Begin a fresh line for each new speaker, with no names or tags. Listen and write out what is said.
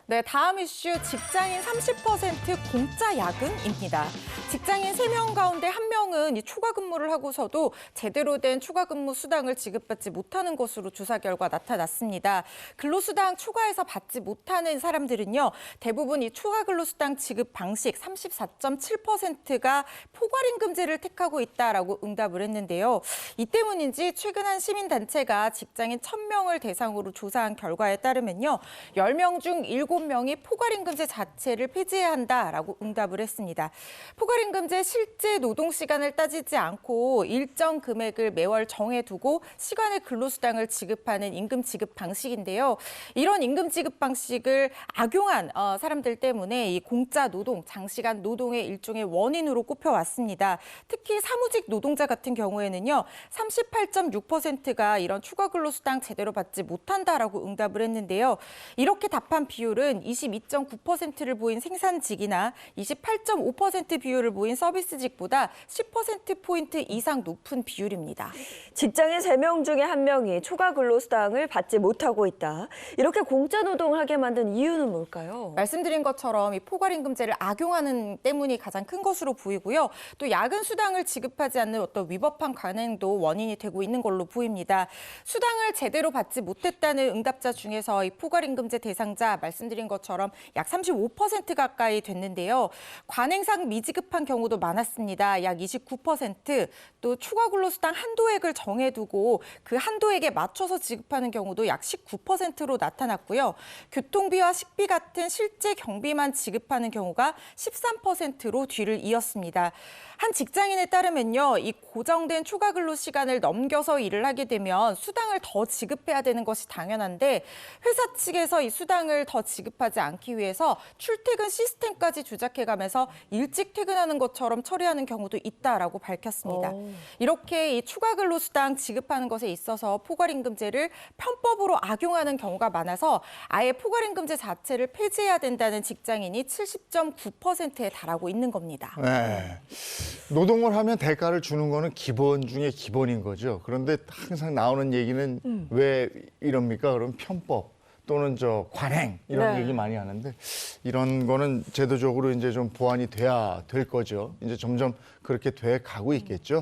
네, 다음 이슈 직장인 30% 공짜 야근입니다. 직장인 3명 가운데 1명은 이 추가 근무를 하고서도 제대로 된 추가 근무 수당을 지급받지 못하는 것으로 조사 결과 나타났습니다. 근로수당 추가해서 받지 못하는 사람들은요, 대부분 이 추가 근로수당 지급 방식 34.7%가 포괄임금제를 택하고 있다라고 응답을 했는데요. 이 때문인지 최근 한 시민단체가 직장인 1,000명을 대상으로 조사한 결과에 따르면요, 10명 중 7명이 포괄임금제 자체를 폐지해야 한다라고 응답을 했습니다. 포괄임금제 실제 노동시간을 따지지 않고 일정 금액을 매월 정해두고 시간의 근로수당을 지급하는 임금 지급 방식인데요. 이런 임금 지급 방식을 악용한 사람들 때문에 이 공짜 노동, 장시간 노동의 일종의 원인으로 꼽혀왔습니다. 특히 사무직 노동자 같은 경우에는요, 38.6%가 이런 추가 근로수당 제대로 받지 못한다라고 응답을 했는데요. 이렇게 답한 비율은 22.9%를 보인 생산직이나 28.5% 비율을 보인 서비스직보다 10%포인트 이상 높은 비율입니다.
직장인 3명 중에 1명이 추가 근로수당을 받지 못하고 있다. 이렇게 공짜 노동을 하게 만든 이유는 뭘까요?
말씀드린 것처럼 이 포괄임금제를 악용하는 때문이 가장 큰 것으로 보이고요. 또 야근 수당을 지급하지 않는 어떤 위법한 관행도 원인이 되고 있는 걸로 보입니다. 수당을 제대로 받지 못했다는 응답자 중에서 이 포괄임금제 대상자 말씀드린 것처럼 약 35% 가까이 됐는데요. 관행상 미지급한 경우도 많았습니다. 약 29%, 또 추가 근로수당 한도액을 정해두고 그 한도액에 맞춰서 지급하는 경우도 약 19%로 나타났고요. 교통비와 식비 같은 실제 경비만 지급하는 경우가 13%로 뒤를 이었습니다. 한 직장인에 따르면요, 이 고정된 추가 근로 시간을 넘겨서 일을 하게 되면 수당을 더 지급해야 되는 것이 당연한데 회사 측에서 이 수당을 더 지급하지 않기 위해서 출퇴근 시스템까지 조작해가면서 일찍 퇴근하는 것처럼 처리하는 경우도 있다라고 밝혔습니다. 이렇게 이 추가 근로 수당 지급하는 것에 있어서 포괄임금제를 편법으로 악용하는 경우가 많아서 아예 포괄임금제 자체를 폐지해야 된다는 직장인이 70.9%에 달하고 있는 겁니다.
네. 노동을 하면 대가를 주는 거는 기본 중에 기본인 거죠. 그런데 항상 나오는 얘기는 왜 이럽니까? 그럼 편법 또는 관행 이런
네.
얘기 많이 하는데 이런 거는 제도적으로 이제 좀 보완이 돼야 될 거죠. 이제 점점 그렇게 돼 가고 있겠죠.